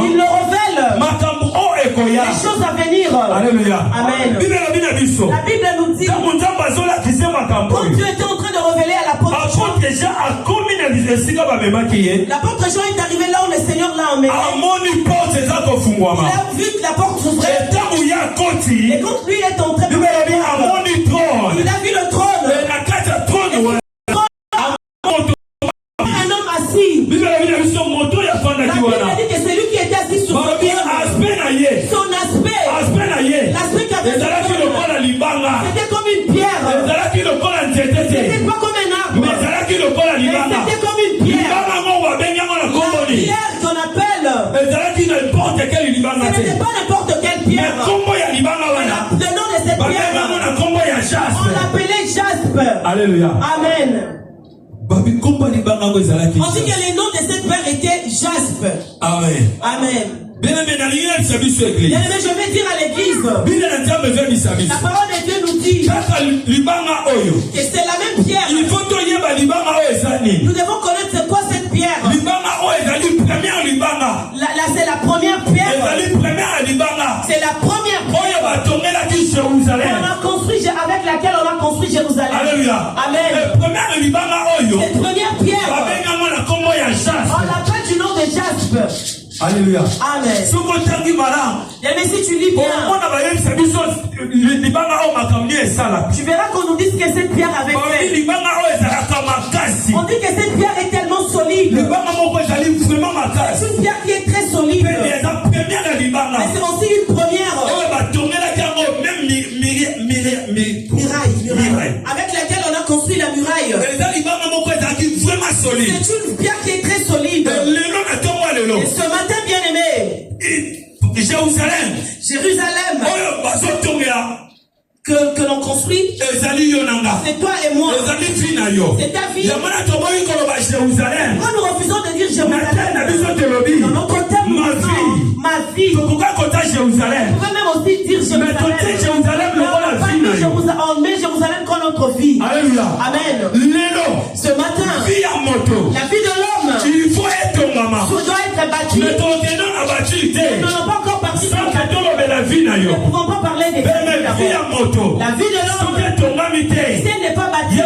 il le révèle. Les choses à venir. Alléluia. Amen. La Bible nous dit, quand Dieu était en train de révéler à l'apôtre Jean est arrivé là où le Seigneur l'a emmené. Il a vu que la porte s'ouvrait. Et quand lui est entré, il a vu le trône. Un homme assis. La Bible dit que c'est lui qui était assis sur son trône. Son aspect, l'aspect qui avait c'était comme une pierre. C'était pas comme un arbre. C'était comme une pierre. La pierre qu'on appelle. Ce n'était pas n'importe quelle pierre. Le nom de cette pierre, on l'appelait jaspe. Alléluia. Amen. On dit que le nom de cette pierre était jaspe. Amen. Amen. Bien-aimé, je vais dire à l'église, la parole de Dieu nous dit que c'est la même pierre. Nous devons connaître c'est quoi cette pierre. Là, c'est la première pierre. C'est la première pierre on a construit, avec laquelle on a construit Jérusalem. Alléluia. Amen. Cette première pierre, on l'appelle du nom de jaspe. Alléluia. Amen. Mais si tu lis bien, tu verras qu'on nous dit que cette pierre avait fait. On dit que cette pierre est tellement solide. C'est une pierre qui est très solide. Mais c'est aussi une première muraille avec laquelle on a construit la muraille. C'est une pierre qui est très solide. Et ce matin, bien aimé, Jérusalem que l'on construit, c'est toi et moi. C'est ta vie. Quand nous refusons de dire Jérusalem, dans notre terme, ma vie. On peut même aussi dire Jérusalem. On met Jérusalem comme notre vie. Alléluia. Amen. Ce matin, la vie de l'homme, il faut être maman. doit être bâtie. Nous n'avons pas encore parti. Nous ne pouvons pas parler des familles d'abord. La vie de l'homme, si elle n'est pas bâtie, la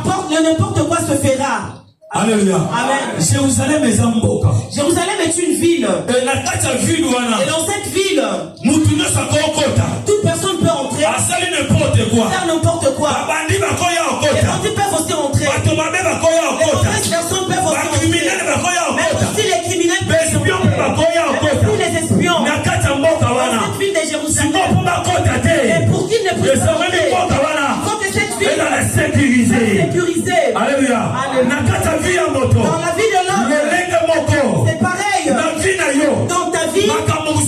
porte de n'importe quoi se fera. Alléluia. Amen. Jérusalem est une ville. Et dans cette ville, toute personne peut entrer. Faire n'importe quoi. Les bandits peuvent aussi entrer. Les mauvaises personnes peuvent aussi entrer. Même aussi les criminels peuvent entrer. Même aussi les espions. Dans cette ville de Jérusalem. Et pour qu'ils ne puissent pas entrer, il faut que cette ville soit sécurisée. Alléluia. Dans la vie de l'homme, c'est pareil. Dans ta vie,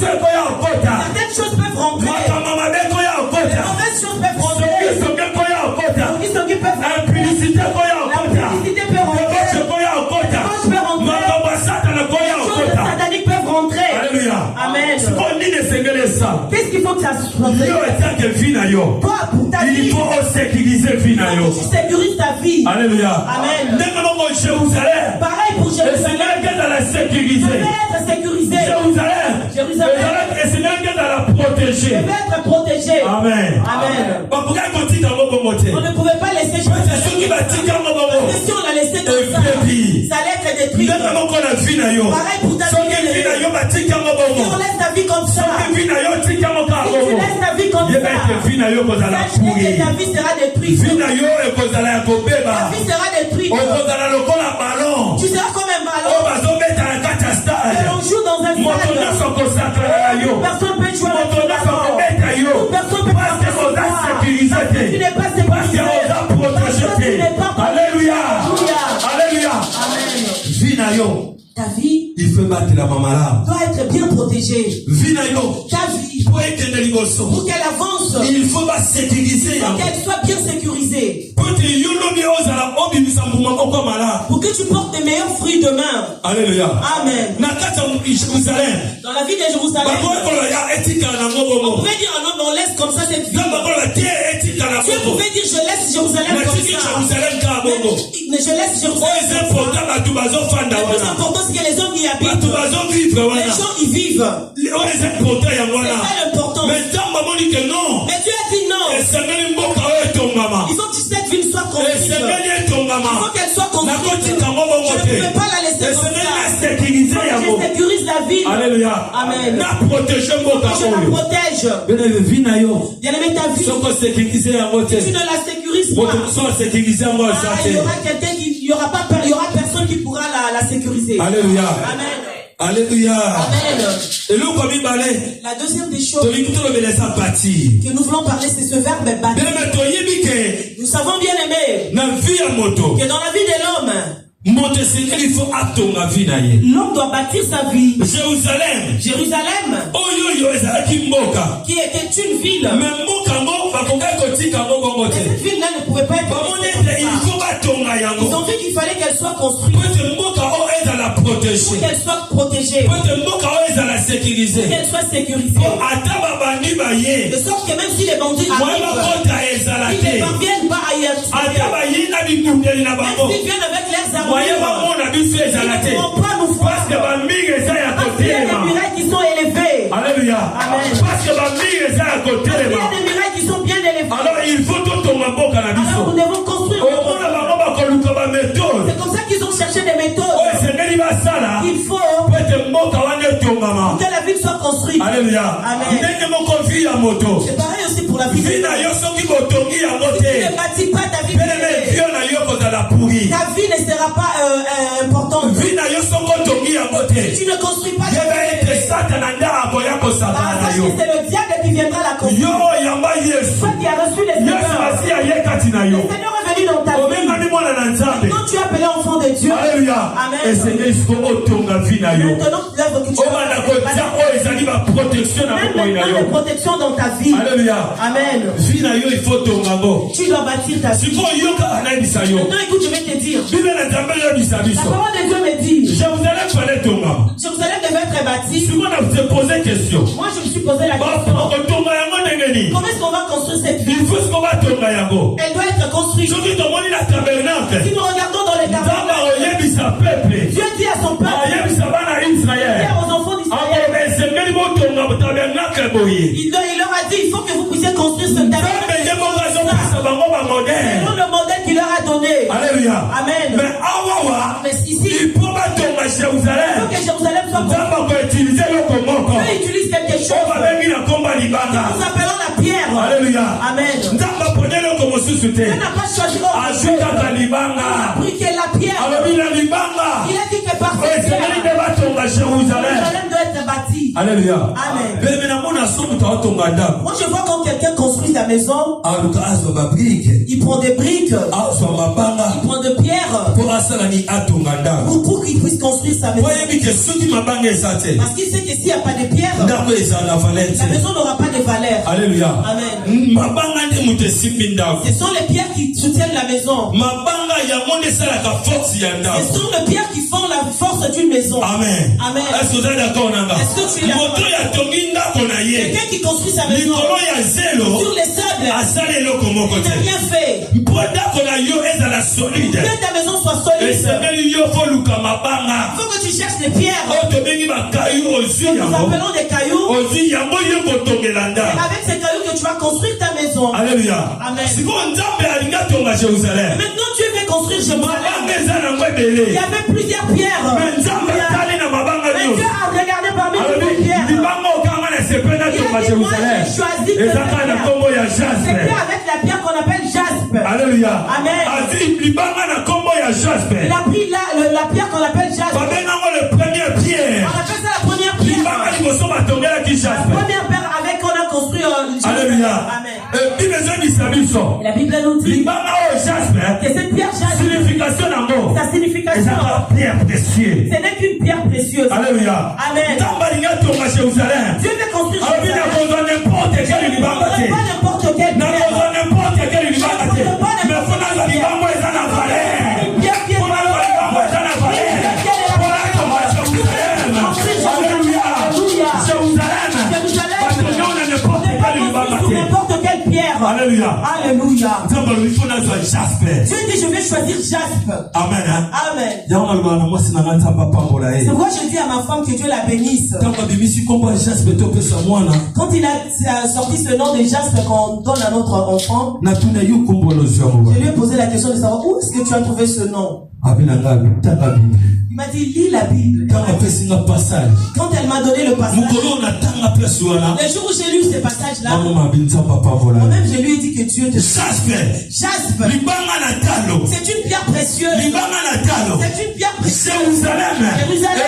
certaines choses peuvent rentrer. Les mauvaises choses peuvent rentrer. Qui peuvent rentrer. La publicité peut rentrer. Les choses peuvent rentrer. Les choses sataniques peuvent rentrer. Amen. Qu'est-ce qu'il faut que ça soit? Toi, pour ta vie, il faut sécuriser tu sécurises ta vie. Alléluia. Amen. Jérusalem. Pareil pour Jérusalem. Le Seigneur la sécuriser. Je vais être sécurisé. Jérusalem. Le Seigneur la protéger. Je vais être protégé. Amen. Amen. On ne pouvait pas laisser Jérusalem. Si on l'a laissé comme ça, ça allait être détruit. Pareil pour ta vie. Si on laisse ta vie comme ça, si tu laisses ta vie comme ça, sache que ta vie sera détruite. Ta vie sera détruite. Tu seras comme un ballon. Et on joue dans un stade. Personne ne peut jouer avec le ballon. Personne ne peut pas se sécuriser. Tu n'es pas sécurisé. Tu n'es pas protégé. Alléluia. Alléluia. Amen. Ta vie doit être bien protégée. Ta vie, pour qu'elle avance, il faut sécuriser. Pour qu'elle soit bien sécurisée. Pour que tu portes tes meilleurs fruits demain. Alléluia. Amen. Dans la vie de Jérusalem, on pouvait dire un homme, on laisse comme ça cette vie. Dieu pouvait dire je laisse Jérusalem comme ça. Mais je laisse Jérusalem. Le plus important c'est que les hommes y habitent. Les gens y vivent. C'est pas l'important. Mais Dieu a dit non. Il faut que cette ville soit construite. Il faut qu'elle soit construite. Je ne peux pas la laisser comme ça. Je sécurise la ville. Alléluia. Amen. Je la protège. Bien-aimé, ta vie, si tu ne la sécurises pas, il y aura personne qui pourra la sécuriser. Alléluia. Amen. Alléluia. Amen. La deuxième des choses que nous voulons parler, c'est ce verbe bâtir. Nous savons bien aimé que dans la vie de l'homme, l'homme doit bâtir sa vie. Jérusalem, qui était une ville. Mais cette ville-là ne pouvait pas être. Ils ont vu qu'il fallait qu'elle soit construite. Pour qu'elle soit protégée. Pour qu'elle soit sécurisée. De sorte que même si les bandits arrivent, ils ne parviennent pas à y accéder. Même s'ils viennent avec leurs armes, ils ne pourront pas nous voir. Parce qu'il y a des murailles qui sont élevées. Alléluia. Amen. Parce que il y a des murailles qui sont bien élevées. Alors il faut tout ton mabok à la vision. Alors nous devons construire. C'est comme ça qu'ils ont cherché des méthodes. Il faut que la ville soit construite. Alléluia. Amen. C'est pareil aussi pour la ville. Si tu ne bâtis pas ta vie, ta vie ne sera pas importante. Si tu ne construis pas ta vie, c'est le diable qui viendra la construire. Toi qui as reçu les Seigneur, le Seigneur est venu dans ta vie. Quand tu es appelé enfant de Dieu, Alléluia. Amen. Maintenant, l'œuvre que tu as de protection dans ta vie. Alléluia. Amen. Tu dois bâtir ta vie. Maintenant, écoute, je vais te dire. La parole de Dieu me dit Jérusalem devait être bâtie. Moi, je me suis posé la question. Comment est-ce qu'on va construire cette ville? Elle doit être construite. Si nous regardons dans les tabernacles, Dieu dit à son peuple, aux enfants d'Israël, il leur a dit, il faut que vous puissiez construire ce tabernacle selon le modèle qu'il leur a donné. Alléluia. Amen. Mais ici, il faut que Jérusalem soit construite. Dieu utilise quelque chose. Nous appelons la pierre. Alléluia. Amen. Dieu n'a pas choisi l'autre. Il a pris que la pierre. Il a dit que par cette pierre, Jérusalem doit être bâtie. Alléluia. Amen. Moi je vois quand quelqu'un construit sa maison, il prend des briques, il prend des pierres pour qu'il puisse construire sa maison. Parce qu'il sait que s'il n'y a pas de pierres, la maison n'aura pas de valeur. Alléluia. Amen. Ce sont les pierres qui soutiennent la maison. Ce sont les pierres qui font la force d'une maison. Amen. Amen. Est-ce que vous êtes d'accord? Est-ce que tu es d'accord? Quelqu'un qui construit sa maison sur les sables, il n'a rien fait. Que ta maison soit solide, il faut que tu cherches des pierres. Nous appelons des cailloux. C'est avec ces cailloux que tu vas construire ta maison. Alléluia. Amen. Jérusalem. Maintenant Dieu veut construire Jérusalem. Il y avait plusieurs pierres. Mais Dieu a regardé parmi toutes les pierres. C'est avec la pierre qu'on appelle jaspe. Alléluia. Amen. Il a pris la pierre qu'on appelle jaspe. On appelle ça la première pierre. La première pierre avec qu'on a construit Alléluia. Amen. La Bible nous dit que cette pierre jaspe, sa signification, ce n'est qu'une pierre précieuse. Alléluia. Amen. Dieu veut construire Jérusalem. N'importe quel pas n'importe quelle pierre. Alléluia. Alléluia. Dieu dit, je vais choisir Jaspe. Amen. Amen. C'est pourquoi je dis à ma femme que Dieu la bénisse. Quand il a sorti ce nom de Jaspe qu'on donne à notre enfant, je lui ai posé la question de savoir où est-ce que tu as trouvé ce nom. Il m'a dit, lis la Bible. Quand elle m'a donné le passage, le jour où j'ai lu ce passage-là, moi-même je lui ai dit que Dieu te... Jaspe, c'est une pierre précieuse. C'est une pierre précieuse. Jérusalem.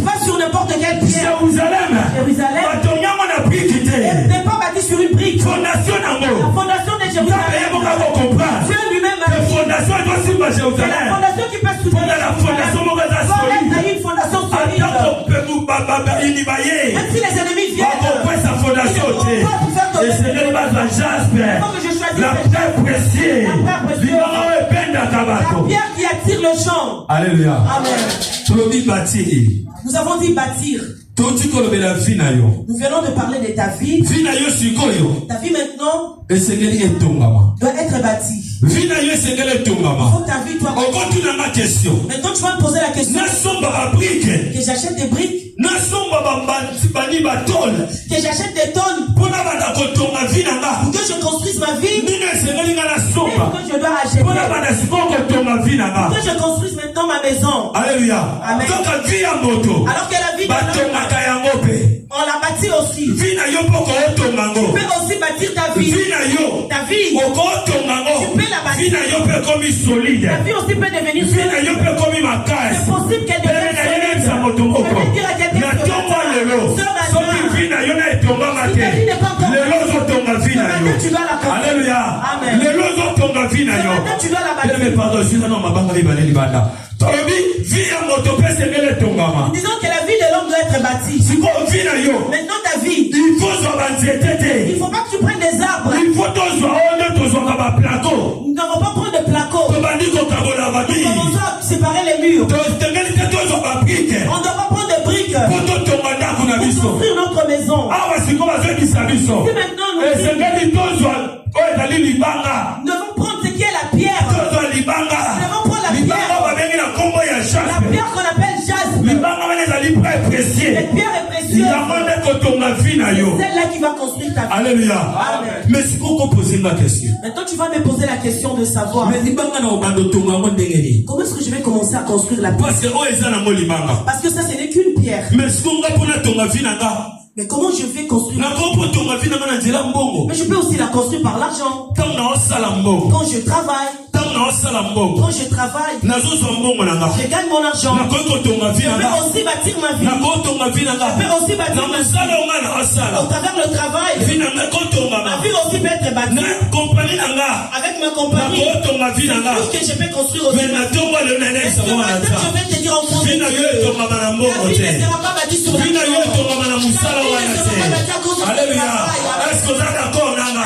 Pas sur n'importe quelle pierre. Jérusalem n'est pas bâti sur une brique. La fondation de Jérusalem. Dieu lui-même a dit. La fondation qui peut soutenir. La fondation une fondation solide. Même si les ennemis viennent. Et c'est le bas de Jasper, la pierre précieuse, la pierre qui attire le champ. Alléluia. Amen. Nous avons dit bâtir. Nous venons de parler de ta vie. Ta vie maintenant doit être bâtie. Il faut que ta vie soit bâtie. Maintenant tu vas me poser la question. Que j'achète des briques. Que j'achète des tonnes. Pour que je construise ma vie. Que je dois acheter. Pour que je construise maintenant ma maison. Alléluia. Amen. Alors que la vie on la bâtit aussi. Tu peux aussi bâtir ta vie. Ta vie. Tu peux la bâtir. Ta vie aussi peut devenir solide. C'est possible qu'elle devienne solide. Je vais dire à quelqu'un ce matin, tu dois la construire. Alléluia. Amen. Ce matin, tu dois la bâtir. Nous disons que la vie de l'homme doit être bâtie. Maintenant ta vie, il ne faut pas que tu prennes des arbres. Nous n'avons pas prendre de placo. Nous commençons à séparer les murs. On ne doit pas prendre de briques pour construire notre maison. Si maintenant nous devons prendre ce qui est la pierre. Nous devons prendre la pierre. La pierre qu'on appelle jaspe. Cette pierre est précieuse. C'est celle-là qui va construire ta vie. Alléluia. Mais si vous posez ma question. Maintenant tu vas me poser la question de savoir. Comment est-ce que je vais commencer à construire la pierre? Parce que ça ce n'est qu'une pierre. Mais comment je vais construire? Mais je peux aussi la construire par l'argent. Quand je travaille. Quand je travaille, je gagne mon argent. Je peux aussi bâtir ma vie. Je peux aussi bâtir ma vie. Au travers le travail, ma vie aussi peut être bâtie. Avec ma compagnie, tout que je peux construire aussi. Mais maintenant, je vais te dire en fond, la vie ne sera pas bâtie sur la vie. Alléluia. Est-ce que vous êtes d'accord, Nana?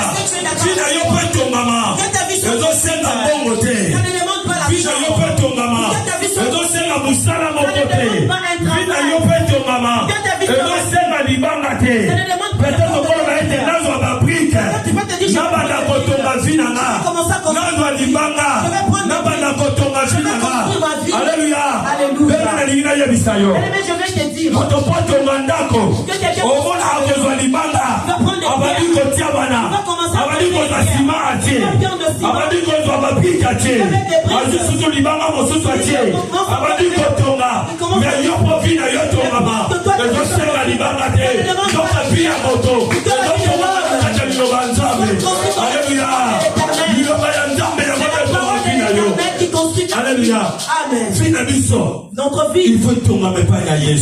Alléluia. Amen. Notre vie, il faut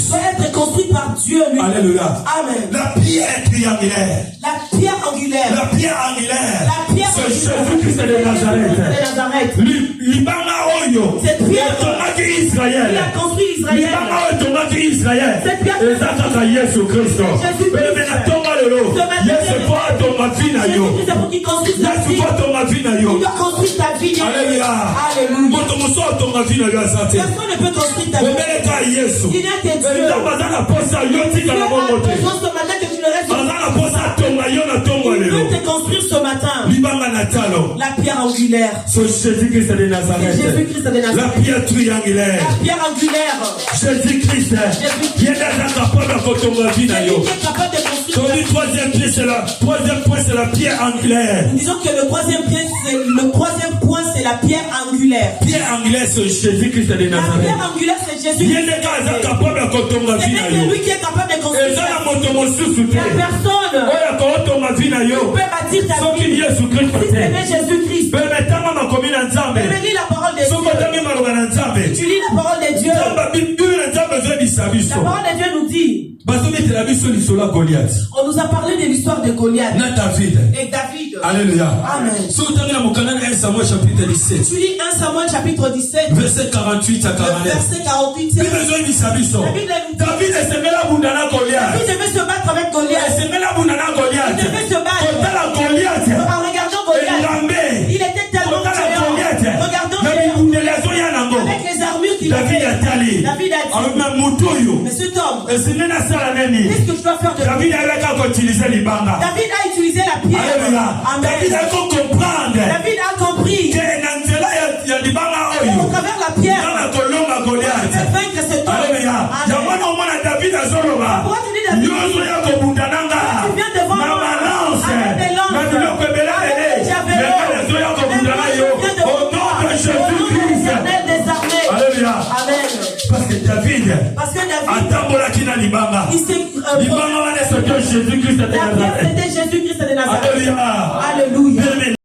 doit être construite par Dieu lui. Alléluia. Amen. La pierre triangulaire. La pierre angulaire. La pierre angulaire. La pierre c'est Jésus-Christ de Nazareth. Cette pierre il a construit Israël. Cette pierre Jésus Christ. Alléluia. Personne ne peut construire ta vie. Il n'y a que Dieu. Dieu te construire construire ce matin la pierre angulaire. Jésus-Christ de Nazareth. La pierre triangulaire. La pierre angulaire. Jésus-Christ. Il est capable de construire. Troisième point, c'est la pierre angulaire. Nous disons que le troisième point, c'est la pierre angulaire. Pierre angulaire, c'est Jésus-Christ de Nazareth. La pierre angulaire, c'est Jésus-Christ. Il est capable de construire. C'est lui qui est capable de construire. La personne qui peut bâtir ta vie. Si c'est Jésus-Christ. Lis la parole de Dieu. Tu lis la parole de Dieu. La parole de Dieu nous dit. On nous a parlé de l'histoire de Goliath. Et David. Alléluia. Amen. Tu lis 1 Samuel chapitre 17. Verset 48 à 49. Verset 48. David devait se battre avec Goliath. Il devait se battre. En regardant Goliath, il était tellement géant. Regardons avec les armures qu'il avait. David a dit, mais cet homme, qu'est-ce que je dois faire de lui? David a utilisé la pierre. David a compris au travers la pierre, il peut vaincre cet homme. Pourquoi tu dis David? Tu viens devant moi avec des lances, avec des javelots, au nom de Jésus-Christ, des armées. Alléluia. Amen. Parce que David il s'est Jésus-Christ de Nazareth. C'était Jésus-Christ de Nazareth. Alléluia.